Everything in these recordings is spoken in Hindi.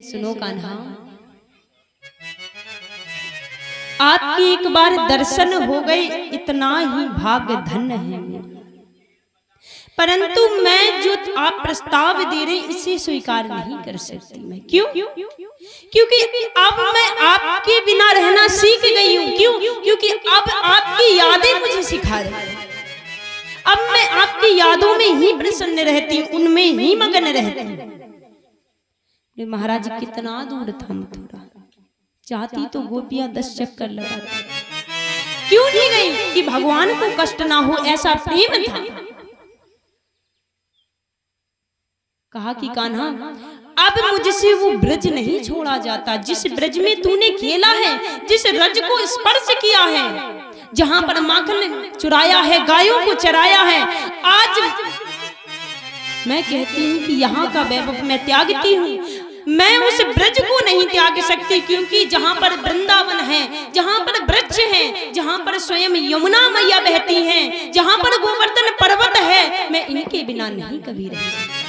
सुनो कान्हा, आपकी एक बार दर्शन हो गए इतना ही भाग्य धन्य है मेरा। परंतु मैं जो आप प्रस्ताव दे रहे इसे स्वीकार नहीं कर सकती मैं। क्यों? क्योंकि अब मैं आपके बिना रहना सीख गई हूँ। क्यों? क्योंकि अब आपकी यादें मुझे सिखा रही हैं। अब मैं आपकी यादों में ही प्रसन्न रहती हूँ, उनमें ही मगन रहती हूँ। महाराज कितना दूर था मथुरा, चाहती तो गोपियां 10 चक्कर लगाती। क्यों नहीं गई? कि भगवान को कष्ट ना हो, ऐसा प्रेम था। कहा कि कान्हा अब मुझसे वो ब्रज नहीं छोड़ा जाता, जिस ब्रज में तूने खेला है, जिस रज को स्पर्श किया है, जहां पर माखन चुराया है, गायों को चराया है। आज मैं कहती हूँ कि यहाँ का वैभव मैं त्यागती हूँ, मैं उस ब्रज को नहीं त्याग सकती। क्योंकि जहाँ पर वृंदावन है, जहाँ पर वृक्ष है, जहाँ पर स्वयं यमुना मैया बहती हैं, जहाँ पर गोवर्धन पर्वत है, मैं इनके बिना नहीं कभी रह सकती।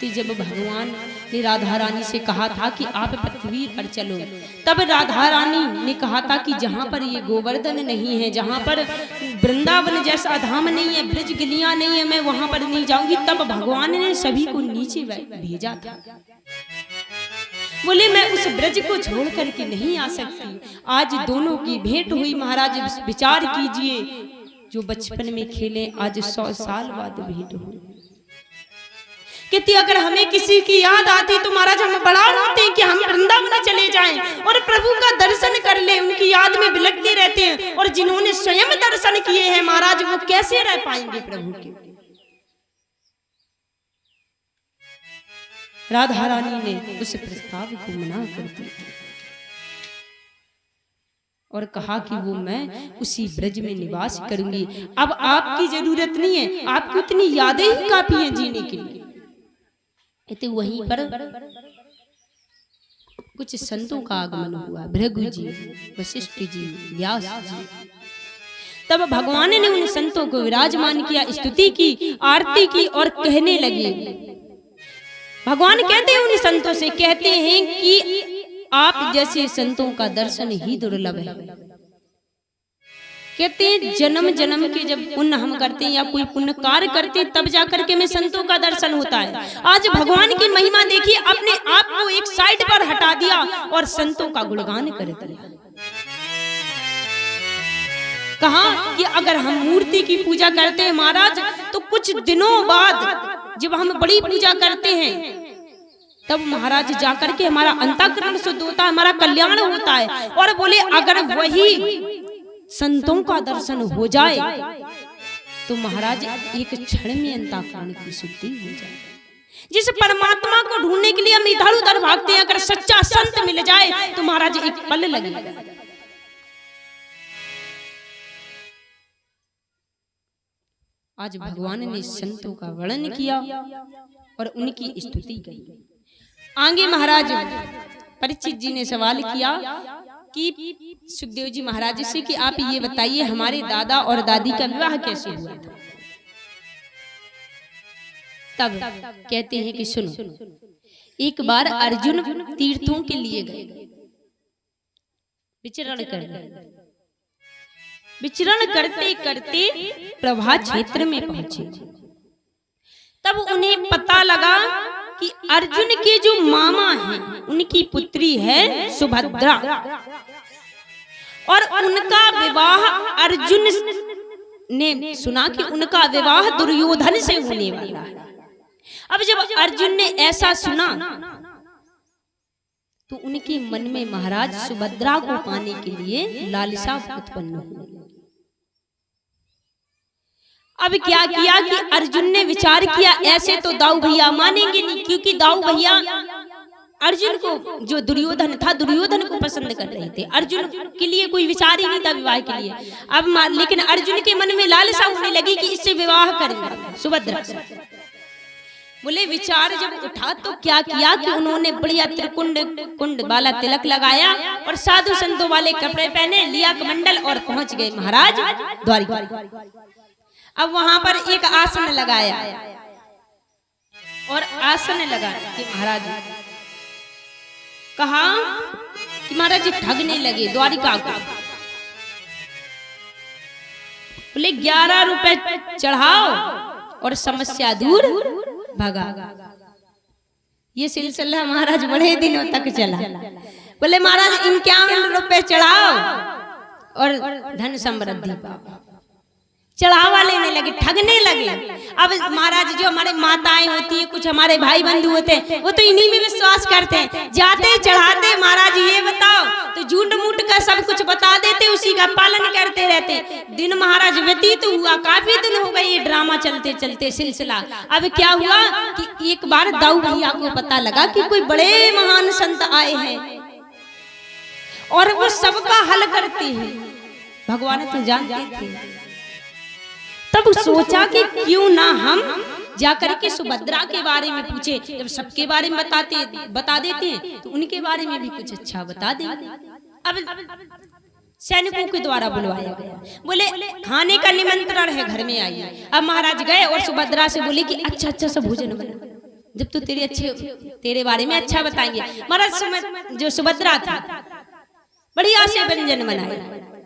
जब भगवान ने राधा रानी से कहा था कि आप पृथ्वी पर चलो, तब राधा रानी ने कहा था कि जहाँ पर ये गोवर्धन नहीं है, जहाँ पर वृंदावन जैसा धाम नहीं है, ब्रज गिलियां नहीं है, मैं वहां पर नहीं जाऊंगी। तब भगवान ने सभी को नीचे भेजा था। बोले मैं उस ब्रज को छोड़ करके नहीं आ सकती। आज दोनों की भेंट हुई। महाराज विचार कीजिए, जो बचपन में खेले आज 100 साल बाद भेंट हुई। कहती अगर हमें किसी की याद आती तो महाराज हम बड़ा होते हैं कि हम वृंदावन चले जाएं और प्रभु का दर्शन कर ले। उनकी याद में बिलखते रहते हैं, और जिन्होंने स्वयं दर्शन किए हैं महाराज वो कैसे रह पाएंगे प्रभु के। राधा रानी ने उस प्रस्ताव को मना कर दिया और कहा कि वो मैं उसी ब्रज में निवास करूंगी। अब आपकी जरूरत नहीं है, आपकी उतनी यादें ही काफी हैं जीने के लिए। तो वहीं पर कुछ संतों का आगमन हुआ, भृगु जी, वशिष्ठ जी, व्यास जी। तब भगवान ने उन संतों को विराजमान किया, स्तुति की, आरती की और कहने लगे। भगवान कहते हैं उन संतों से, कहते हैं कि आप जैसे संतों का दर्शन ही दुर्लभ है। कहते हैं जन्म जन्म के जब पुण्य हम करते हैं या कोई पुण्य कार्य करते हैं तब जाकर के में संतों का दर्शन होता है। आज भगवान की महिमा देखिए, अपने आप को एक साइड पर हटा दिया और संतों का गुणगान कर दिया। कहा कि अगर हम मूर्ति की पूजा करते हैं महाराज, तो कुछ दिनों बाद जब हम बड़ी पूजा करते हैं तब महाराज जाकर के हमारा अंतःकरण शुद्ध होता है, हमारा कल्याण होता है। और बोले अगर वही संतों का दर्शन हो जाए तो महाराज एक क्षण में अंतःकरण की शुद्धि हो जाए। जिस परमात्मा को ढूंढने के लिए हम इधर उधर भागते हैं, अगर सच्चा संत मिल जाए तो महाराज एक पल लगेगा। आज भगवान ने संतों का वर्णन किया और उनकी स्तुति की। आगे महाराज परीक्षित जी ने सवाल किया कि सुखदेव जी महाराज से कि आप ये बताइए हमारे दादा और दादी का विवाह कैसे हुआ था। तब कहते हैं कि सुनो, एक बार अर्जुन तीर्थों के लिए गए, विचरण करते करते प्रभा क्षेत्र में पहुंचे। तब उन्हें पता लगा कि अर्जुन के जो मामा हैं उनकी पुत्री है सुभद्रा, और उनका विवाह अर्जुन ने सुना कि उनका विवाह दुर्योधन से होने वाला है। अब जब अर्जुन ने ऐसा सुना तो उनके मन में महाराज सुभद्रा को पाने के लिए लालसा उत्पन्न हुई। अब क्या किया कि अर्जुन ने विचार किया, ऐसे तो दाऊ भैया मानेंगे नहीं, क्योंकि दाऊ भैया अर्जुन को, जो दुर्योधन था, दुर्योधन को पसंद कर रहे थे। अर्जुन के लिए कोई विचार ही नहीं था विवाह के लिए। अब लेकिन अर्जुन के मन में लालसा होने लगी कि इससे विवाह करेंगे सुभद्रा से। बोले विचार जब उठा तो क्या किया कि उन्होंने बढ़िया त्रिकुंड वाला तिलक लगाया और साधु संतों वाले कपड़े पहने, लिया कमंडल और पहुंच गए महाराज द्वारिका। अब वहां पर एक आसन लगाया और आसन लगा कि महाराज कहा कि महाराज जी ठगने लगे द्वारिका को। बोले 11 रुपए चढ़ाओ और समस्या दूर भगा। ये सिलसिला महाराज बड़े दिनों तक चला। बोले महाराज 51 रुपए चढ़ाओ और धन समृद्धि पाओ। चढ़ावा लेने लगे, ठगने लगे। अब महाराज जो हमारे माताएं होती है, कुछ हमारे भाई बंधु होते हैं, वो तो इन्हीं में विश्वास करते हैं। जाते चढ़ाते महाराज ये बताओ तो झूठ मूठ का सब कुछ बता देते, उसी का पालन करते रहते। दिन महाराज व्यतीत हुआ, काफी दिन हो गए ये ड्रामा चलते चलते सिलसिला। अब क्या हुआ कि एक बार दाऊ भैया को पता लगा कि कोई बड़े महान संत आए हैं और वो सबका हल करते हैं। भगवान तो जानते थे। तब सोचा कि क्यों ना हम जाकर के सुभद्रा के बारे में पूछे। जब सबके बारे में बता देते हैं तो उनके बारे में भी कुछ अच्छा बता देंगे। अब सैनिकों के द्वारा बुलवाया गया। बोले खाने का निमंत्रण है, घर में आइए। अब महाराज गए और सुभद्रा से बोले कि अच्छा अच्छा सा भोजन बना, जब तो तेरे बारे में अच्छा बताएंगे। महाराज जो सुभद्रा था बढ़िया से व्यंजन बनाए,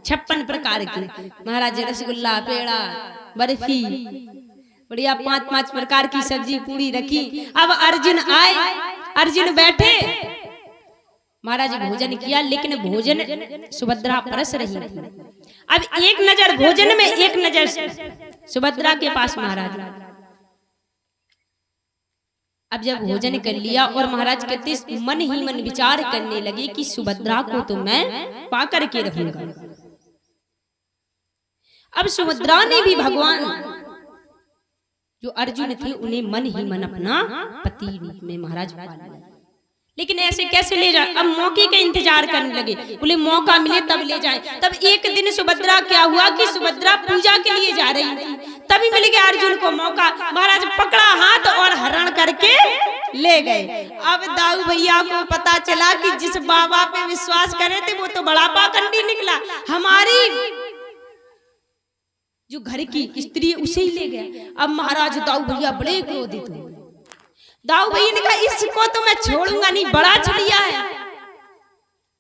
56 प्रकार के। महाराज रसगुल्ला, पेड़ा, बर्फी, बढ़िया 5-5 प्रकार की सब्जी पूरी रखी। अब अर्जुन आए, अर्जुन बैठे, महाराज भोजन किया, लेकिन भोजन सुभद्रा परस रही थी। अब एक नजर भोजन में, एक नजर सुभद्रा के पास महाराज। अब जब भोजन कर लिया और महाराज कहते मन ही मन विचार करने लगे कि सुभद्रा को तो मैं पाकर के रहूंगा। अब सुभद्रा ने भी भगवान जो अर्जुन थे उन्हें मन ही मन अपना पति रूप में महाराज पा लिया। लेकिन ऐसे कैसे ले जाए? अब मौके का इंतजार करने लगे। बोले मौका मिले तब ले जाएं। तब एक दिन सुभद्रा क्या हुआ कि सुभद्रा पूजा के लिए जा रही थी, तभी मिल गया अर्जुन को मौका। महाराज पकड़ा हाथ और हरण करके ले गए। अब दाऊ भैया को पता चला कि जिस बाबा पे विश्वास करे थे वो तो बड़ा पाखंडी निकला, हमारी जो घर की स्त्री उसे ही ले गया। अब महाराज दाऊ भैया बड़े क्रोधित हुए। दाऊ भैया ने कहा इसको तो मैं छोड़ूंगा नहीं, बड़ा छड़िया है।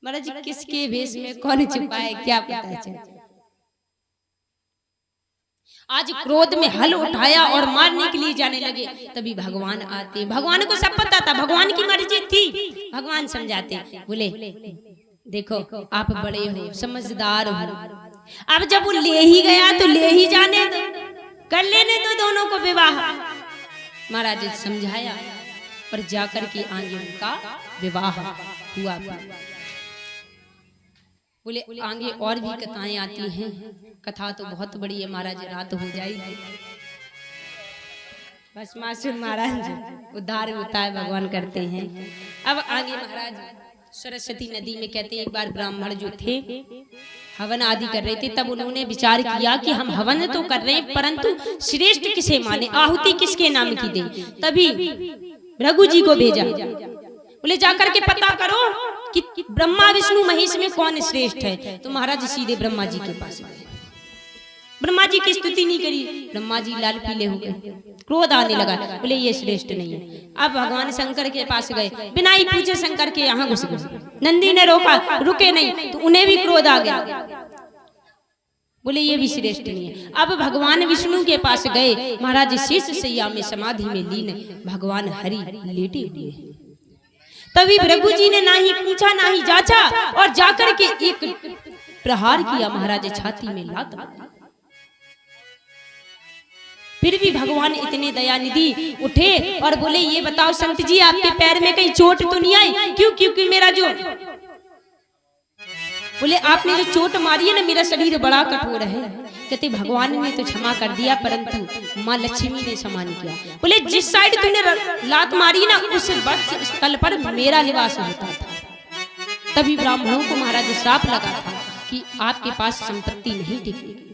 महाराज जी किसके भेष में कौन छुपा है क्या पता चले। आज क्रोध में हल उठाया और मारने के लिए जाने लगे। तभी भगवान आते। भगवान को सब पता था, भगवान की मर्जी थी। भगवान समझाते, बोले देखो आप बड़े हो, समझदार हो। अब जब वो ले ही गया तो ले ही जाने दो, कर लेने दो दोनों को विवाह। महाराज ने समझाया और जाकर के आगे उनका विवाह हुआ। बोले आगे और भी कथाएं आती हैं, कथा तो बहुत बड़ी है महाराज, रात हो जाएगी। बस मासूम महाराज उद्धार होता है, भगवान करते हैं। अब आगे महाराज सरस्वती नदी में कहते हैं एक बार ब्राह्मण जो थे हवन आदि कर रहे थे, तब उन्होंने विचार किया कि हम हवन तो कर रहे हैं परंतु श्रेष्ठ किसे माने, आहुति किसके नाम की दें। तभी रघु जी को भेजा। बोले जाकर के पता करो कि ब्रह्मा विष्णु महेश में कौन श्रेष्ठ है। तो महाराज सीधे ब्रह्मा जी के पास गए। ब्रह्मा जी की स्तुति नहीं करी, ब्रह्मा जी लाल पीले हो गए, क्रोध आने लगा। बोले ये श्रेष्ठ नहीं है। अब भगवान शंकर के पास गए, बिना ही पूछे शंकर के यहाँ घुस गए। नंदी ने रोका, रुके नहीं, तो उन्हें भी क्रोध आ गया। बोले ये भी श्रेष्ठ नहीं है। अब भगवान विष्णु के पास गए। महाराज शेष सैया में समाधि में लीन भगवान हरि लेटे हुए। तभी प्रभु जी ने ना ही पूछा ना ही जांचा और जाकर के एक प्रहार किया महाराज छाती में लात। फिर भी भगवान इतने दयानिधि उठे और बोले ये बताओ संत जी आपके पैर में कहीं चोट तो नहीं आई? क्यों? क्योंकि मेरा जो बोले आपने जो चोट मारी है ना, मेरा शरीर बड़ा कठोर है। कहते भगवान ने तो क्षमा कर दिया परंतु माँ लक्ष्मी ने समान किया। बोले जिस साइड तूने लात मारी ना उस स्थल पर मेरा निवास होता था। तभी ब्राह्मणों को महाराज श्राप लगा था कि आपके पास संपत्ति नहीं टिकेगी।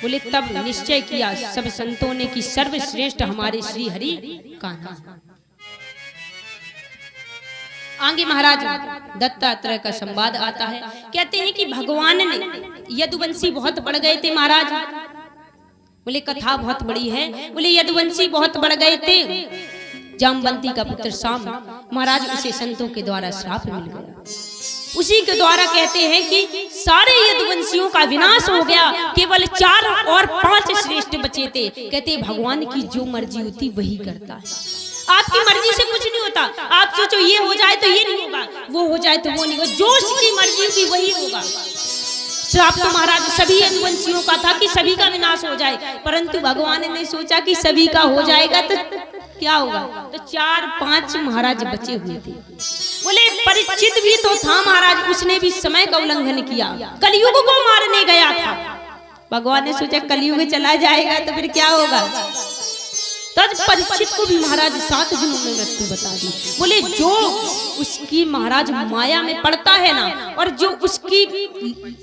बोले तब निश्चय किया सब संतों ने कि सर्वश्रेष्ठ हमारे श्री हरि कान्हा। आगे महाराज दत्तात्रेय का संवाद आता है। कहते हैं कि भगवान ने यदुवंशी बहुत बढ़ गए थे महाराज। बोले कथा बहुत बड़ी है। बोले यदुवंशी बहुत बढ़ गए थे, जामवंती का पुत्र शाम, महाराज उसे संतों के द्वारा श्राप मिल गया। उसी के द्वारा कहते हैं कि सारे यदुवंशियों का विनाश हो गया, केवल 4 और 5 श्रेष्ठ बचे थे। कहते भगवान की जो मर्जी होती वही करता है, आपकी मर्जी से कुछ नहीं होता। आप सोचो ये हो जाए तो ये नहीं होगा, वो हो जाए तो वो नहीं होगा, जो उसकी मर्जी होगी वही होगा। श्राप तो महाराज सभी यदुवंशियों का था कि सभी का विनाश हो जाए, परंतु भगवान ने सोचा कि सभी का हो जाएगा तो क्या होगा, तो 4-5 महाराज बचे हुए थे। बोले परीक्षित भी तो था महाराज, उसने भी समय का उल्लंघन किया, कलयुग को मारने गया था। भगवान ने सोचा कलयुग चला जाएगा तो फिर क्या होगा, तब परीक्षित को भी महाराज 7 दिनों में मृत्यु बता दी। बोले जो उसकी महाराज माया में पड़ता है ना, और जो उसकी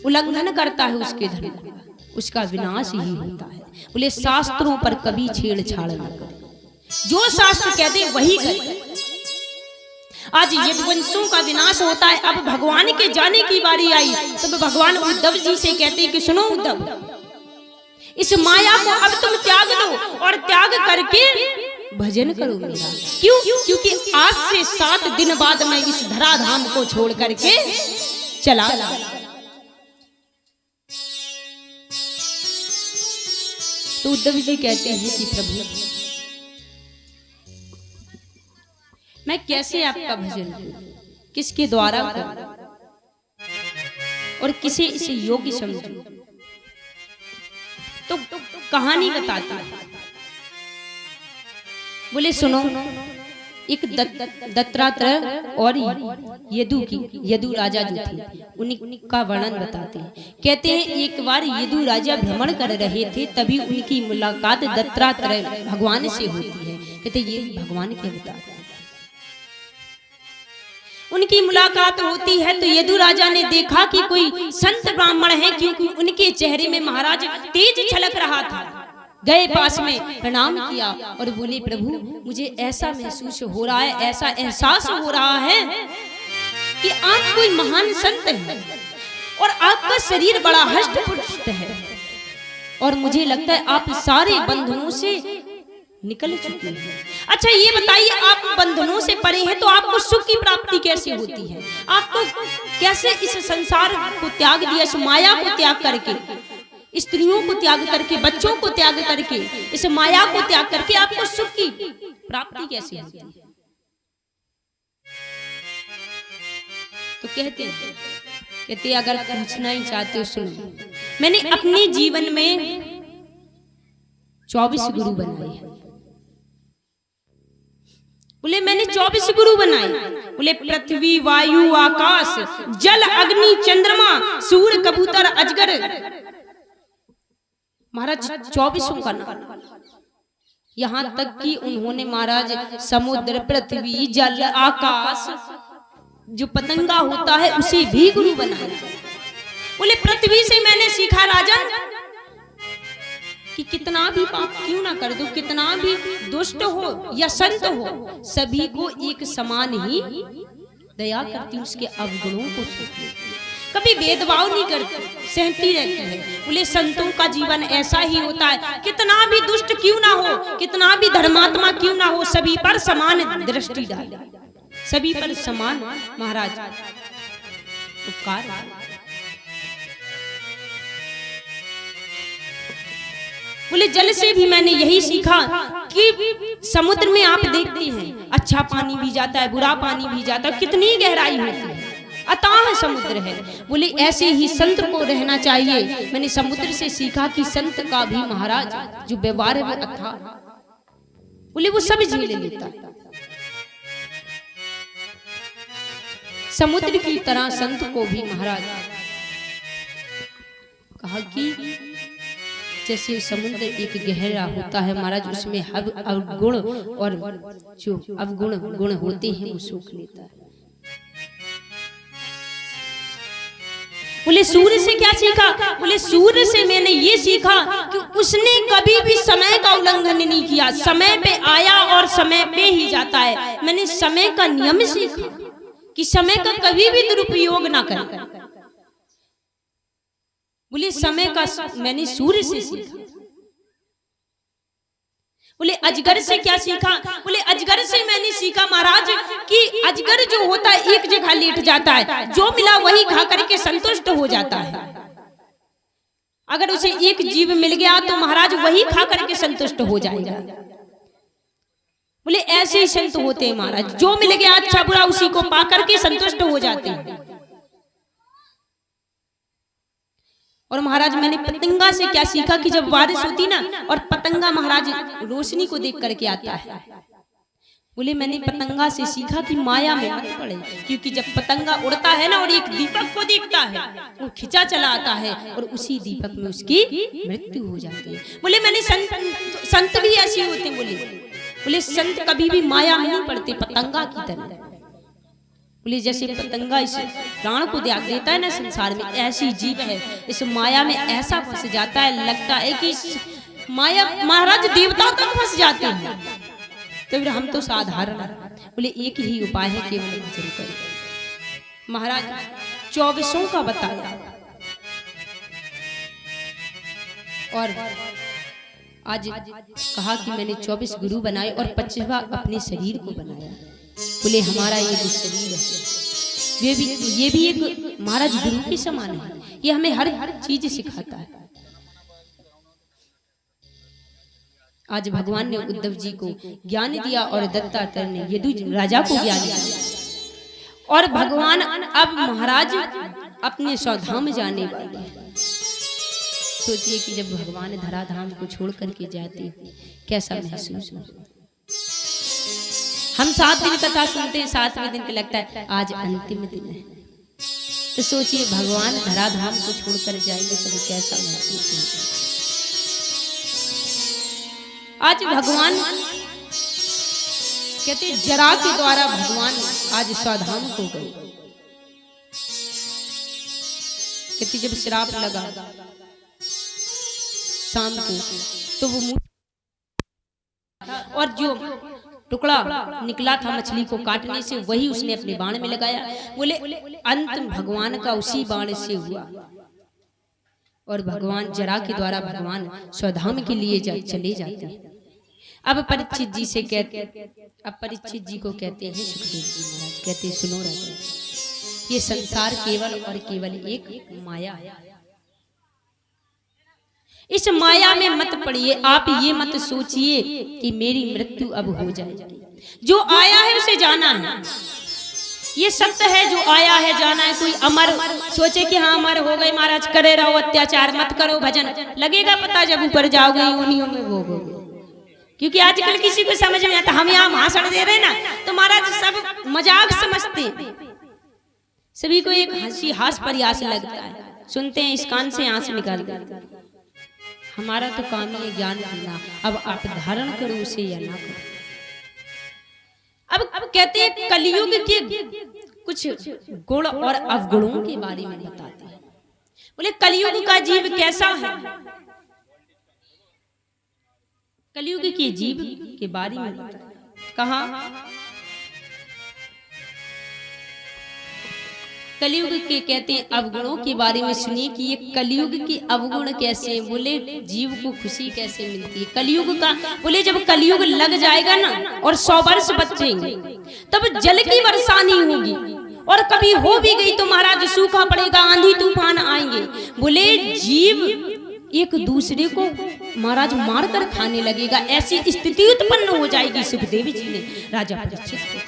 उल्लंघन करता है उसके धर्म, उसका विनाश ही होता है। बोले शास्त्रों पर कभी छेड़छाड़ न करे, जो शास्त्र कहते वही करे। आज यदुवंशों का विनाश होता है, अब भगवान के जाने की बारी आई। तब भगवान उद्धव जी से कहते हैं कि सुनो उद्धव, इस माया को अब तुम त्याग दो और त्याग करके भजन करो मेरा। क्यों? क्योंकि आज से 7 दिन बाद मैं इस धराधाम को छोड़ करके चला। तो उद्धव जी कहते हैं कि प्रभु मैं कैसे आपका भजन करूं, किसके द्वारा करूं और किसे इसे योग्य समझूं। तो कहानी बताता है। बोले सुनो, एक दत्तात्रेय और यदु राजा जो थे उनका वर्णन बताते हैं। कहते हैं एक बार यदु राजा भ्रमण कर रहे थे, तभी उनकी मुलाकात दत्तात्रेय भगवान से होती है। कहते ये भगवान के अवतार, उनकी मुलाकात होती है तो यदु राजा ने देखा कि कोई संत ब्राह्मण है, क्योंकि उनके चेहरे में महाराज तेज छलक रहा था। गए पास में प्रणाम किया और बोले प्रभु मुझे ऐसा महसूस हो रहा है, ऐसा एहसास हो रहा है कि आप कोई महान संत हैं और आपका शरीर बड़ा हष्ट पुष्ट है, और मुझे लगता है आप सारे बंधनों से निकल चुके हैं। अच्छा ये बताइए, आप बंधनों से परे हैं तो आपको सुख की प्राप्ति कैसे होती है? आपको कैसे इस संसार को त्याग दिया, इस माया को त्याग करके, स्त्रियों को त्याग करके, बच्चों को त्याग करके, इस माया को त्याग करके आपको सुख की प्राप्ति कैसे होती है? तो कहते अगर पूछना ही चाहते हो सुनो, मैंने अपने जीवन में 24 गुरु बनाए हैं। बोले मैंने 24 गुरु बनाए। बोले पृथ्वी, वायु, आकाश, जल, अग्नि, चंद्रमा, सूर्य, कबूतर, अजगर, महाराज 24 का नाम। यहाँ तक कि उन्होंने महाराज समुद्र, पृथ्वी, जल, आकाश, जो पतंगा होता है उसे भी गुरु बनाया। बोले पृथ्वी से मैंने सीखा राजन कि कितना भी पाप क्यों ना कर दो, कितना भी दुष्ट हो या संत हो, सभी को एक समान ही दया करती, उसके अवगुणों को सीखती, कभी भेदभाव नहीं करती, सहती रहती है। बोले संतों का जीवन ऐसा ही होता है, कितना भी दुष्ट क्यों ना हो, कितना भी धर्मात्मा क्यों ना हो, सभी पर समान दृष्टि डाले, सभी पर समान महाराज उपकार। बोले जल से भी मैंने यही सीखा कि समुद्र में आप देखते हैं अच्छा पानी भी जाता है, बुरा पानी भी जाता है, कितनी गहराई होती है, अथाह समुद्र है। बोले ऐसे ही संत को रहना चाहिए। मैंने समुद्र से सीखा कि संत का भी महाराज जो व्यवहार है वो अथाह, बोले वो सब झेल लेता है। समुद्र की तरह संत को भी महाराज कहा कि जैसे समुद्र एक गहरा होता है महाराज, उसमें अवगुण और जो अवगुण गुण होते हैं वो सोख लेता है। बोले सूर्य से क्या सीखा? बोले सूर्य से मैंने ये सीखा कि उसने कभी भी समय का उल्लंघन नहीं किया, समय पे आया और समय पे ही जाता है। मैंने समय का नियम सीखा कि समय का कभी भी दुरुपयोग ना करें। बोले समय का मैंने सूर्य से सीखा। बोले अजगर से क्या सीखा? बोले अजगर से मैंने सीखा महाराज कि अजगर जो होता है एक जगह लेट जाता है, जो मिला वही खा करके संतुष्ट हो जाता है। अगर उसे एक जीव मिल गया तो महाराज वही खा करके संतुष्ट हो जाएगा। बोले ऐसे ही संत होते हैं महाराज, जो मिल गया अच्छा बुरा उसी को पा करके संतुष्ट हो जाते हैं। और महाराज मैंने पतंगा से क्या सीखा कि जब बारिश होती ना और पतंगा महाराज रोशनी को देख करके आता है, बोले मैंने पतंगा से सीखा कि माया में मत पड़े, क्योंकि जब पतंगा उड़ता है ना और एक दीपक को देखता है वो खिंचा चला आता है और उसी दीपक में उसकी मृत्यु हो जाती है। बोले मैंने संत भी ऐसे होते, बोले संत कभी भी माया में नहीं पड़ते, पतंगा की तरह। बोले जैसे पतंगा इस प्राण को त्याग देता है ना संसार में, ऐसी जीव है इस माया में ऐसा फंस जाता है, लगता है कि इस माया महाराज देवता तक फंस जाते हैं। तो फिर हम तो साधारण। बोले एक ही उपाय है, केवल भजन करें। महाराज 24 का बताया और आज कहा कि मैंने 24 गुरु बनाए और 25वां अपने शरीर को बनाया। बोले हमारा ये जो शरीर है ये भी एक महाराज गुरु के समान है, ये हमें हर चीज सिखाता है। आज भगवान ने उद्धव जी को ज्ञान दिया और दत्तात्रेय ने यदु राजा को ज्ञान दिया, और भगवान अब महाराज अपने स्वधाम जाने वाले हैं। सोचिए कि जब भगवान धराधाम को छोड़ करके जाते कैसा महसूस हो। हम 7 दिन कथा सुनते हैं, 7वें दिन के लगता है आज अंतिम दिन है। तो सोचिए भगवान धराधाम को छोड़कर जाएंगे तो कैसा महसूस होगा। आज भगवान कहते जरा के द्वारा भगवान आज स्वधाम को गए। कहते जब श्राप लगा शाम को तो वो और जो टुकड़ा निकला था मछली को काटने से वही उसने अपने बाण में लगाया। बोले अंत भगवान का उसी बाण से हुआ और भगवान जरा के द्वारा भगवान स्वधाम के लिए चले जाते हैं। अब परीक्षित जी से कहते, अब परीक्षित जी को कहते हैं सुखदेव जी महाराज, कहते सुनो राजा, ये संसार केवल और केवल एक माया है, इस माया में मत पड़िए। आप ये मत सोचिए कि मेरी मृत्यु अब हो जाएगी। जो आया है उसे जाना है, ये सत्य है। जो आया है जाना है। कोई अमर सोचे कि हाँ अमर हो गए महाराज, करे रहो अत्याचार, मत करो भजन, लगेगा पता जब ऊपर जाओगे योनियों में भोगोगे। क्योंकि आजकल किसी को समझ में आता, हम यहाँ भाषण दे रहे ना तो महाराज सब मजाक समझते, सभी को एक हंसी हास परिहास लगता है, सुनते हैं इस कान से आंसू निकाल देते हैं। हमारा तो काम है ज्ञान देना, अब आप धारण करो उसे या ना करो। अब कहते हैं कलयुग के कुछ गुण और अवगुणों के बारे में बताते हैं। बोले कलयुग का जीव कैसा है, कलयुग के जीव के बारे में कहा। कलयुग के कहते हैं अवगुणों के बारे में सुनिए कि ये कलयुग के अवगुण कैसे हैं। बोले जीव को खुशी कैसे मिलती है कलयुग का। बोले जब कलयुग लग जाएगा ना और 100 वर्ष बचेंगे तब जल की वर्षा नहीं होगी, और कभी हो भी गई तो महाराज सूखा पड़ेगा, आंधी तूफान आएंगे। बोले जीव एक दूसरे को महाराज मार कर खाने लगेगा, ऐसी स्थिति उत्पन्न हो जाएगी। सुखदेव जी ने राजा परीक्षित को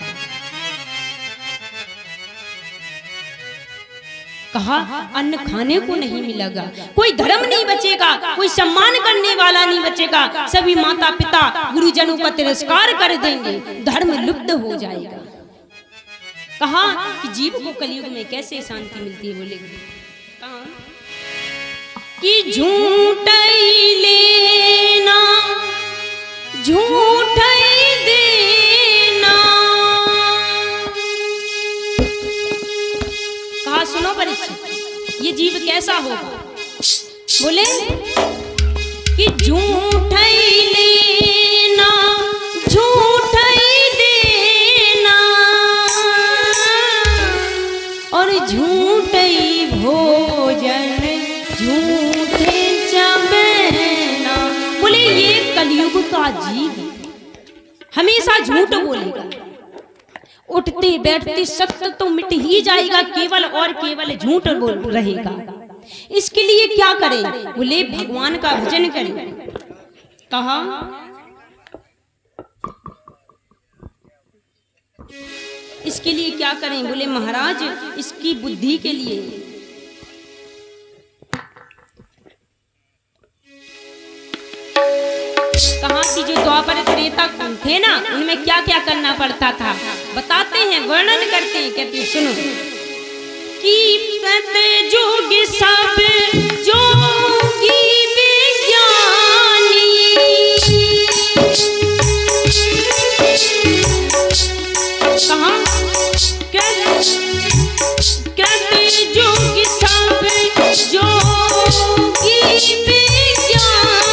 कहा अन्न खाने को नहीं मिलेगा, कोई धर्म नहीं बचेगा, कोई सम्मान करने वाला नहीं बचेगा, सभी माता पिता गुरुजनों का तिरस्कार कर देंगे, धर्म लुप्त हो जाएगा। कहा कि जीव को कलयुग में कैसे शांति मिलती है। बोले कहा कि झूठ ही लेना झूठ ही देना। कहा सुनो परीक्षित ये जीव कैसा होगा। बोले कि झूठ ही लेना झूठ ही देना और झूठ ही भोजन झूठे चबेना। बोले ये कलयुग कलयुग का जीव हमेशा झूठ बोलेगा, उठते बैठते सत्य तो मिट ही जाएगा, केवल और केवल झूठ बोल रहेगा। इसके लिए क्या करें? बोले भगवान का भजन करें। कहा इसके लिए क्या करें? बोले महाराज इसकी बुद्धि के लिए कहा कि जो द्वापर त्रेता थे ना, उनमें क्या क्या करना पड़ता था बताते हैं, वर्णन करते हैं। कहते सुनो कि जोगी सब जोगी विज्ञानी, कहा कहते जोगी सब जोगी विज्ञानी,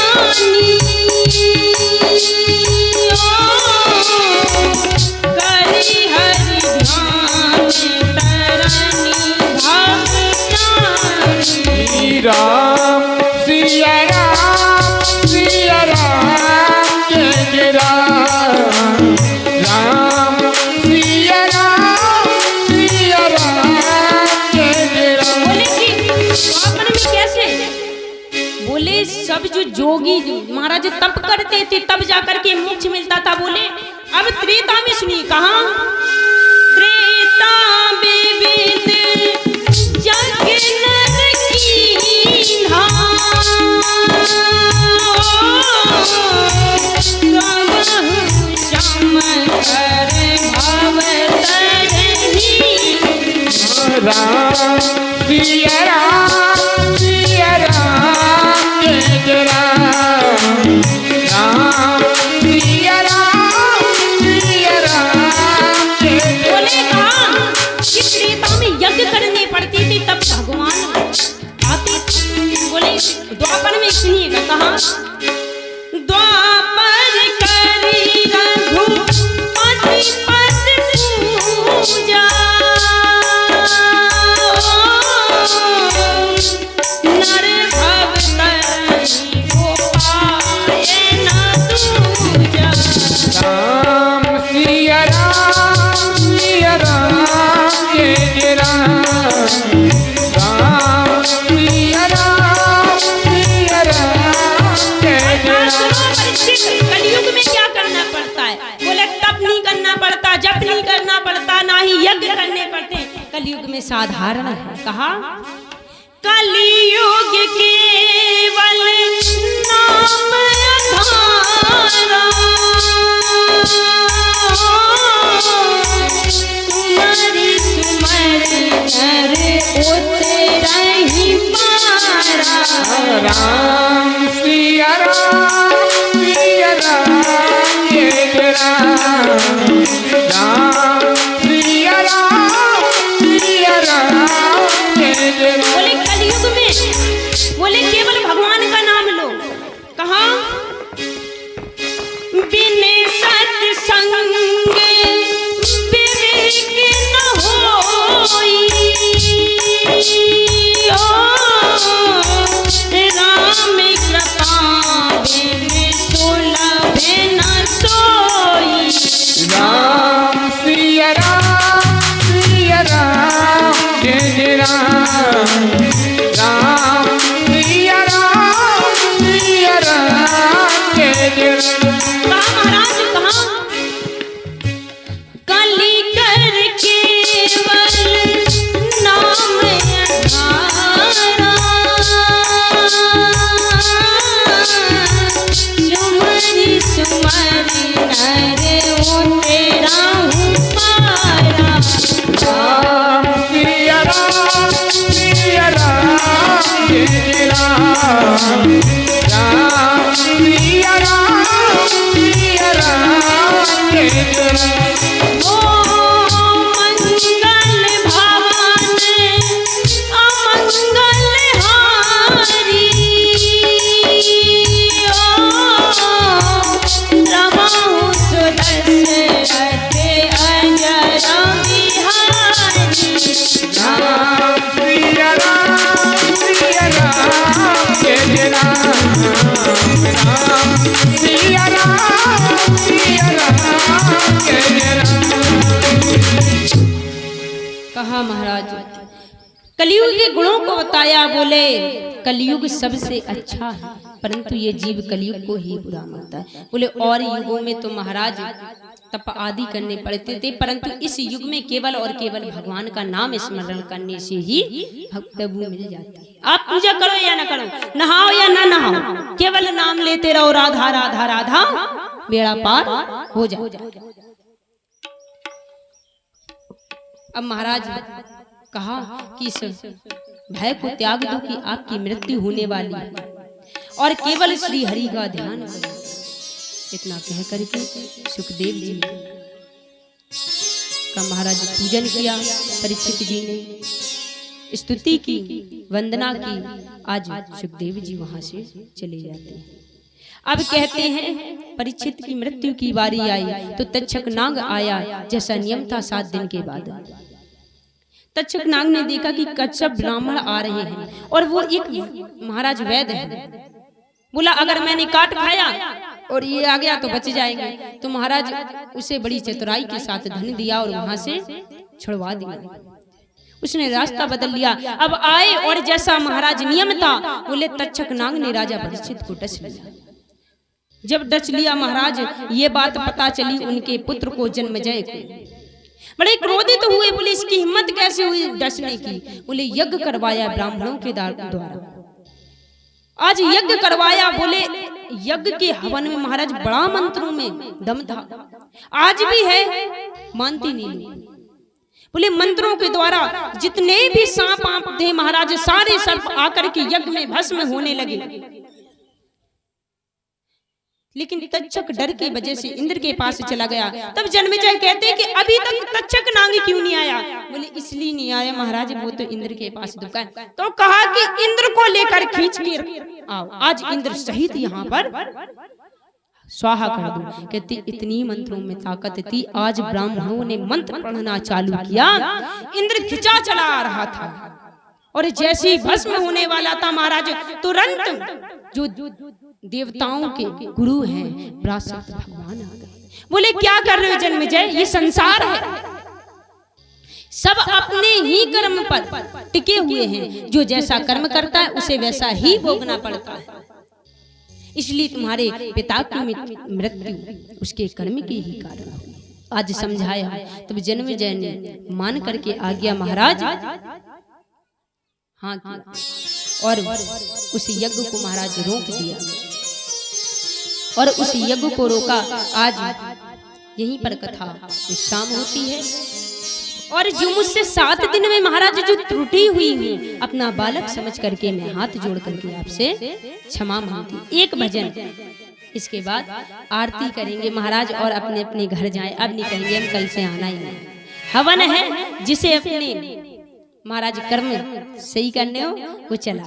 करी हरि ध्यान तरनी भवतानी। राम सिया राम सिया राम जय राम, राम सिया राम सिया राम जय राम। बोले कि द्वापर में कैसे? बोले सब जो जोगी महाराज तप करते थे तब जाकर के मोक्ष मिलता था। बोले अब त्रेता में सुनिए, कहा त्रेता विविध जग नर कीन्हा, कबहु श्याम कर भव तरनी। राम सिया राम सिया राम जय राम, राम सिया राम सिया राम जय। बोले कहा कि त्रेता में यज्ञ करने पड़ते थे तब भगवान आते थे। बोले द्वापर में सुनिएगा, कहा द्वापर करी रघुपति पद पूजा, नर भव तरनी को पाए न दूजा। राम सिया राम सिया राम जय राम, राम सिया राम सिया राम जय राम। कलयुग में क्या करना पड़ता है? बोले तप नहीं करना पड़ता, जप नहीं करना पड़ता, ना ही यज्ञ करने पड़ते। कलयुग में साधारण है। कहा कलयुग केवल नाम आधारा, तुम्हारी सुमर नर उतरहि पारा। राम सिया राम सिया राम जय राम, राम सिया राम सिया राम जय राम। बोले कलयुग में बोले केवल भगवान का नाम लो। कहा बिन सत्संग विवेक न होई, ओ राम कृपा बिन सुलभ न सोई। राम सिया राम जय राम, राम सिया राम जय राम। कहा महाराज, कहा कली कर केवल नाम अधारा, सुमरि सुमरि नर उतरहु पारा। राम सिया राम जय राम, राम सिया राम जय राम। ओ मंगल भवन अमंगल हारी, ओ रमाहु सुदशरथ अजर बिहारी। राम सिया राम जय राम, राम सिया कहा महाराज, कलयुग के गुणों को बताया। बोले कलयुग सबसे अच्छा है, परंतु ये जीव कलयुग को ही बुरा मानता है। बोले और युगों में तो महाराज तप आदि करने पड़ते थे, परंतु इस युग में केवल और केवल भगवान का नाम स्मरण करने से ही प्रभु मिल जाता है। आप पूजा करो या ना करो, नहाओ या ना नहाओ, केवल नाम लेते रहो, राधा राधा राधा, बेड़ा पार हो जाए। अब महाराज कहा कि इस भय को त्याग दो कि आपकी मृत्यु होने वाली है और केवल श्री हरि का ध्यान करो। इतना कह करके सुखदेव जी का महाराज पूजन किया। परीक्षित जी ने स्तुति की, वंदना की। आज सुखदेव जी वहां से चले जाते हैं। अब कहते हैं परीक्षित की मृत्यु की बारी आई तो तक्षक नाग आया, जैसा नियम था 7 दिन के बाद। तक्षक नाग ने देखा कि कच्छप ब्राह्मण आ रहे हैं और वो एक महाराज वैद्य है। बोला अगर मैंने काट खाया और ये आ गया तो बच जाएंगे। तो महाराज उसे बड़ी चतुराई के साथ धन दिया और वहां से छुड़वा दिया। उसने रास्ता बदल लिया। अब आए और जैसा महाराज नियम था, बोले तक्षक नाग ने राजा परीक्षित को डस लिया। जब डस लिया महाराज, ये बात पता चली उनके पुत्र को जन्मजय को। बड़े क्रोधित हुए। बोले इसकी हिम्मत कैसे हुई डसने की। बोले यज्ञ करवाया ब्राह्मणों के द्वारा, आज यज्ञ करवाया। बोले यज्ञ के हवन में महाराज बड़ा मंत्रों में दम था, आज भी है, मानती नहीं। बोले मंत्रों के द्वारा जितने भी सांप आप थे महाराज, सारे सर्प आकर के यज्ञ में भस्म होने लगे। लेकिन तक्षक डर की वजह से इंद्र के पास चला गया। तब जन्मेजय कहते कि अभी तक तक्षक नाग क्यों नहीं आया। बोले इसलिए नहीं आया महाराज, वो तो इंद्र के पास दुखा है। तो कहा कि इंद्र को लेकर खींच के आओ, आज इंद्र सहित यहाँ पर स्वाहा कर दो। कहती इतनी मंत्रों में ताकत थी, आज ब्राह्मणों ने मंत्र पढ़ना चालू किया। इंद्र खिंचा चला आ रहा था और जैसे ही भस्म होने वाला था महाराज, तुरंत जो देवताओं के गुरु हैं पराशक्त भगवान आ गए। बोले क्या कर रहे हो जन्मेजय, ये संसार है, सब अपने ही कर्म पर टिके हुए हैं। जो जैसा कर्म करता है उसे वैसा ही भोगना पड़ता है। इसलिए तुम्हारे पिता की मृत्यु उसके कर्म के ही कारण हुई। आज समझाया। तब जन्मेजय ने मान करके आ गया महाराज, हाँ किया और उस यज्ञ को महाराज रोक दिया और उस यज्ञ को रोका। आज यहीं पर कथा विश्राम होती है। और जो मुझसे 7 दिन में महाराज जो त्रुटि हुई है, अपना बालक समझ करके मैं हाथ जोड़ करके आपसे क्षमा मांगती। एक भजन, इसके बाद आरती करेंगे महाराज और अपने अपने घर जाएं। अब नहीं कहेंगे हम कल से आना ही नहीं। हवन है, जिसे अपने महाराज कर्म सही करने हो वो चला।